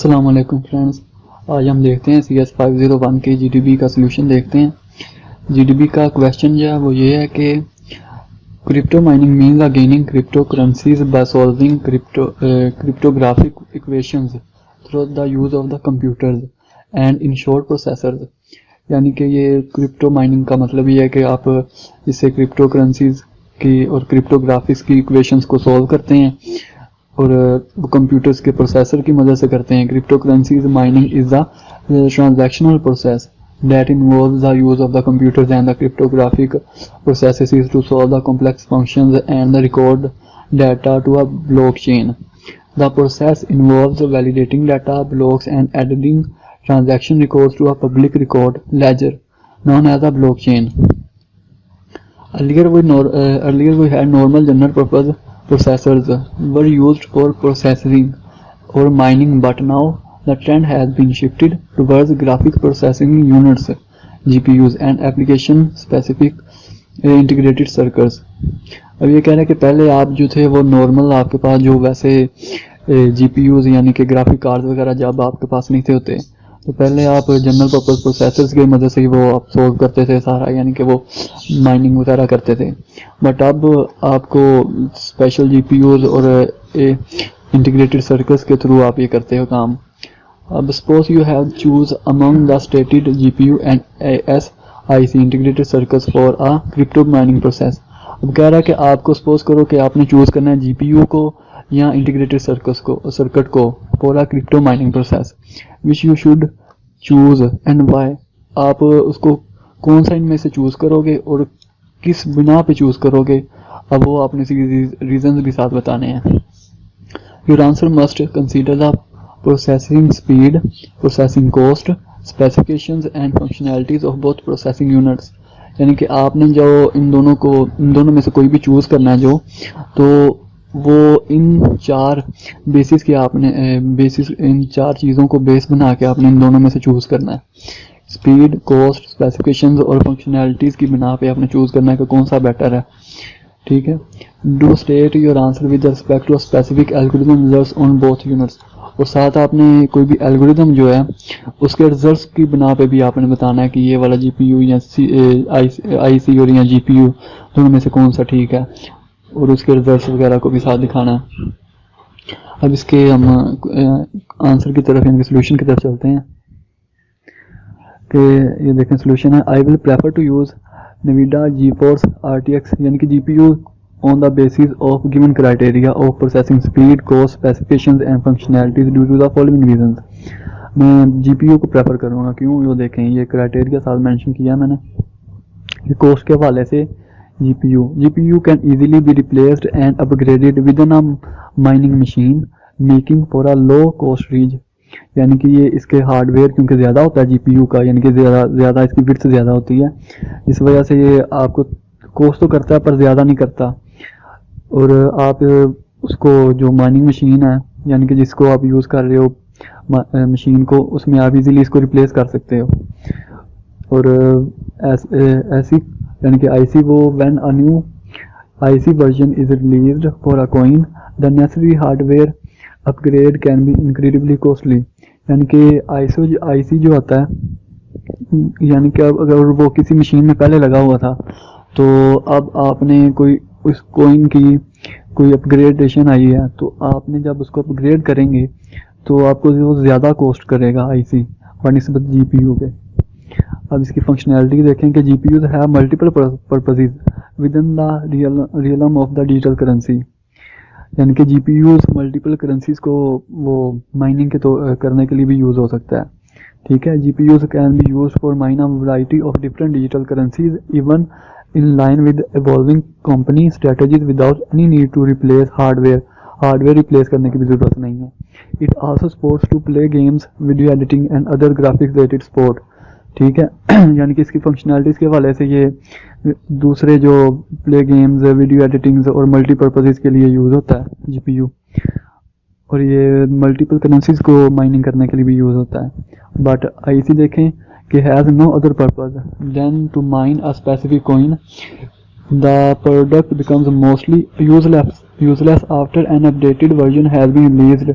अस्सलाम वालेकुम फ्रेंड्स, आज हम देखते हैं CS501 के GDB का सलूशन देखते हैं। GDB का क्वेश्चन जो है वो ये है कि crypto mining means are gaining crypto currencies by solving cryptographic equations through the use of the computers and in short processors. यानी कि ये क्रिप्टो माइनिंग का मतलब ये है कि आप इससे क्रिप्टो करेंसीज की और क्रिप्टोग्राफिक्स की इक्वेशंस को सॉल्व करते हैं और वो कंप्यूटर्स के प्रोसेसर की मदद से करते हैं। Crypto currencies mining is the transactional process that involves the use of the computers and the cryptographic processes to solve the complex functions and record data to a blockchain. The process involves validating data blocks and adding transaction records to a public record ledger known as a blockchain. Earlier we had normal general purpose processors were used for processing or mining, but now the trend has been shifted towards graphic processing units (GPUs) and application specific integrated circuits. अब ये कह रहे हैं कि पहले आप जो थे वो नॉर्मल आपके पास जो वैसे GPUs यानी कि ग्राफिक कार्ड वगैरह जब आपके पास नहीं थे होते, तो पहले आप जनरल पर्पस प्रोसेसर्स की मदद से ही वो आप सॉल्व करते थे सारा, यानी कि वो माइनिंग वगैरह करते थे। बट अब आपको स्पेशल GPUs और इंटीग्रेटेड सर्किट्स के थ्रू आप ये करते हो काम। अब suppose you have choose among the stated GPU and ASIC integrated circuits for a crypto mining process। अब कह रहा है कि आपको सपोज करो कि आपने चूज करना है GPU को या इंटीग्रेटेड सर्किट को for a crypto mining process which you should choose and why। आप उसको कौन सा इनमें से चूज करोगे और किस बिना पे चूज करोगे, अब वो आपने रीजंस भी साथ बताने हैं। Your answer must consider the processing speed, processing cost, specifications and functionalities of both processing units। यानी कि आपने जो इन दोनों में से कोई भी चूज करना है जो, तो वो इन चार बेसिस की आपने इन चार चीज़ों को बेस बना के आपने इन दोनों में से चूज करना है। स्पीड, कॉस्ट, स्पेसिफिकेशंस और फंक्शनैलिटीज़ की बिना पे आपने चूज करना है कि कौन सा बेटर है। ठीक है। Do state your answer with respect to specific algorithm results on both units. और साथ आपने कोई भी एल्गोरिथम जो है उसके रिजल्ट्स की बिना पे भी आपने बताना है कि ये वाला GPU या IC और या GPU दोनों में से कौन सा ठीक है, और उसके रिजल्ट्स वगैरह को भी साथ दिखाना है। अब इसके हम आंसर की तरफ यानी सोल्यूशन की तरफ चलते हैं कि ये देखें सोल्यूशन है। I will prefer to use NVIDIA GeForce RTX यानी कि GPU on the basis of given criteria of processing speed, cost, specifications and functionalities due to the following reasons। मैं GPU को प्रेफर करूँगा, क्यों? वो देखें ये क्राइटेरिया साथ मेंशन किया मैंने कि कोस्ट के हवाले से GPU can easily be replaced and upgraded within a mining machine making for a low cost reach। यानी कि ये इसके हार्डवेयर क्योंकि ज़्यादा होता है GPU का, यानी कि ज़्यादा इसकी विड्थ ज़्यादा होती है, इस वजह से ये आपको कोस्ट तो करता है पर ज़्यादा नहीं करता। और आप उसको जो माइनिंग मशीन है यानी कि जिसको आप यूज़ कर रहे हो मशीन को, उसमें आप इजीली इसको रिप्लेस कर सकते हो। और ऐसी यानी कि IC वो when a new IC version is released for a coin the necessary hardware upgrade can be incredibly costly. यानी कि IC जो होता है, यानी कि अगर वो किसी मशीन में पहले लगा हुआ था तो अब आपने कोई उस कॉइन की कोई अपग्रेडेशन आई है, तो आपने जब उसको अपग्रेड करेंगे तो आपको वो ज़्यादा कॉस्ट करेगा IC बनिस्बत GPU के। अब इसकी फंक्शनैलिटी देखें कि GPUs have multiple purposes with in the realm of the digital currency. यानी कि GPUs मल्टीपल करेंसीज को वो माइनिंग के तो करने के लिए भी यूज़ हो सकता है। ठीक है। GPUs can be used for mine a variety of different digital currencies even in line with evolving company strategies without any need to replace hardware replace करने की भी ज़रूरत नहीं है। It also supports to play games, video editing and other graphics related support। ठीक है। यानी कि इसकी फंक्शनैलिटीज़ के हवाले से ये दूसरे जो प्ले गेम्स, वीडियो एडिटिंग्स और मल्टीपर्पज़ के लिए यूज़ होता है GPU, और ये मल्टीपल करेंसीज को माइनिंग करने के लिए भी यूज़ होता है। बट IC देखें कि has no other purpose than to mine a specific coin। The product becomes mostly useless after an updated version has been released।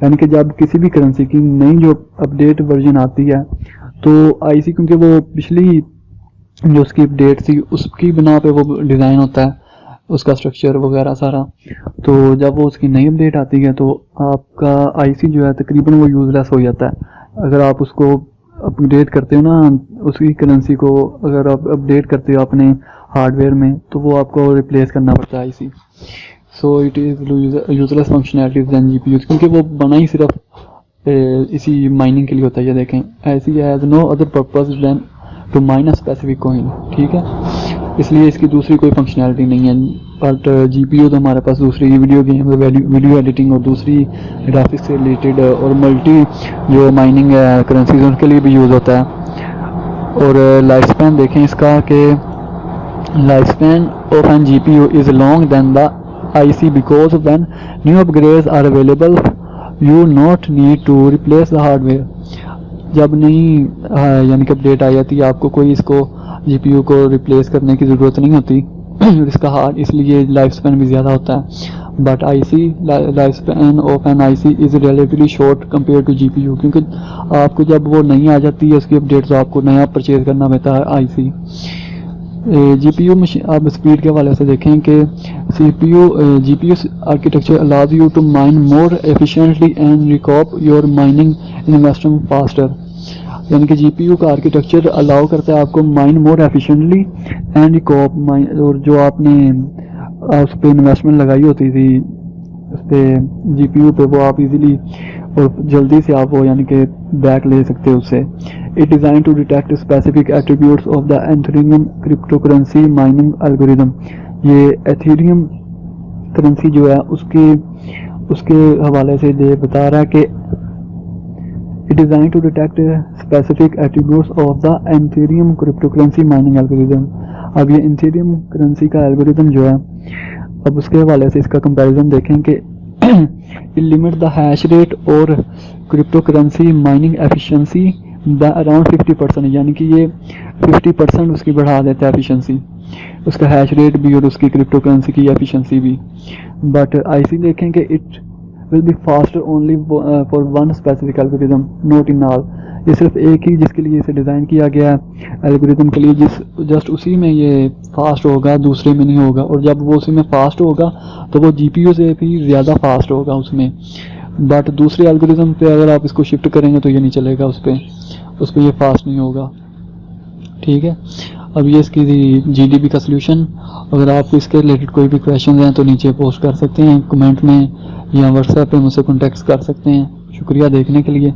यानी कि जब किसी भी करेंसी की नई जो अपडेट वर्जन आती है तो आईसी, क्योंकि वो पिछली जो उसकी अपडेट थी उसकी बिना पे वो डिज़ाइन होता है, उसका स्ट्रक्चर वगैरह सारा, तो जब वो उसकी नई अपडेट आती है तो आपका आईसी जो है तकरीबन वो यूज़लेस हो जाता है। अगर आप उसको अपडेट करते हो ना, उसकी करेंसी को अगर आप अपडेट करते हो अपने हार्डवेयर में, तो वो आपको रिप्लेस करना पड़ता है IC. So it is useless functionalities than GPU, क्योंकि वो बना ही सिर्फ इसी माइनिंग के लिए होता है। ये देखें, ASIC has no other purpose than to mine a specific coin, ठीक है, इसलिए इसकी दूसरी कोई फंक्शनैलिटी नहीं है। बट जीपीयू तो हमारे पास दूसरी वीडियो गेम, वीडियो एडिटिंग और दूसरी ग्राफिक्स से रिलेटेड और मल्टी जो माइनिंग करेंसीज उनके लिए भी यूज़ होता है। और लाइफ स्पैन देखें इसका कि life span of an GPU is long than the IC because when new upgrades are available you not need to replace the hardware. जब नई यानी कि अपडेट आ जाती है, आपको कोई इसको जीपीयू को रिप्लेस करने की ज़रूरत नहीं होती इसका हार्ड, इसलिए लाइफ स्पैन भी ज़्यादा होता है। But IC life span of an IC is relatively short compare to GPU, क्योंकि आपको जब वो नई आ जाती है उसकी अपडेट, तो आपको नया परचेज करना पड़ता है आईसी। जीपीयू मशीन आप स्पीड के हवाले से देखें कि GPU architecture allows you to mine more efficiently and recoup your mining investment faster. यानी कि जीपीयू का आर्किटेक्चर अलाउ करता है आपको mine more efficiently and recoup mine, और जो आपने उस पर इन्वेस्टमेंट लगाई होती थी उस पर जीपीयू पे, वो आप इजीली और जल्दी से आप वो यानी कि बैक ले सकते हो उससे। It design to detect specific attributes of the Ethereum cryptocurrency mining algorithm. ये एथेरियम करेंसी जो है उसके हवाले से ये बता रहा है कि it design to detect specific attributes of the Ethereum cryptocurrency mining algorithm. अब ये एथेरियम करेंसी का एल्गोरिदम जो है, अब उसके हवाले से इसका कंपैरिजन देखें कि लिमिट द हैश रेट और crypto currency mining efficiency around 50%, यानी कि ये 50% उसकी बढ़ा देता है एफिशिएंसी, उसका हैश रेट भी और उसकी क्रिप्टो करेंसी की एफिशिएंसी भी। बट आईसी देखें कि it will be faster only for one specific algorithm not in all. ये सिर्फ एक ही जिसके लिए इसे डिज़ाइन किया गया है एल्गोरिदम के लिए, जस्ट उसी में ये फास्ट होगा, दूसरे में नहीं होगा। और जब वो उसी में फास्ट होगा तो वो जीपीयू से भी ज़्यादा फास्ट होगा उसमें। बट दूसरे एल्गोरिदम पे अगर आप इसको शिफ्ट करेंगे तो ये नहीं चलेगा, उस पर ये फास्ट नहीं होगा, ठीक है। अब ये इसकी जीडीबी का सलूशन, अगर आपको इसके रिलेटेड कोई भी क्वेश्चन हैं तो नीचे पोस्ट कर सकते हैं कमेंट में, या व्हाट्सएप पे मुझसे कॉन्टेक्ट कर सकते हैं। शुक्रिया देखने के लिए।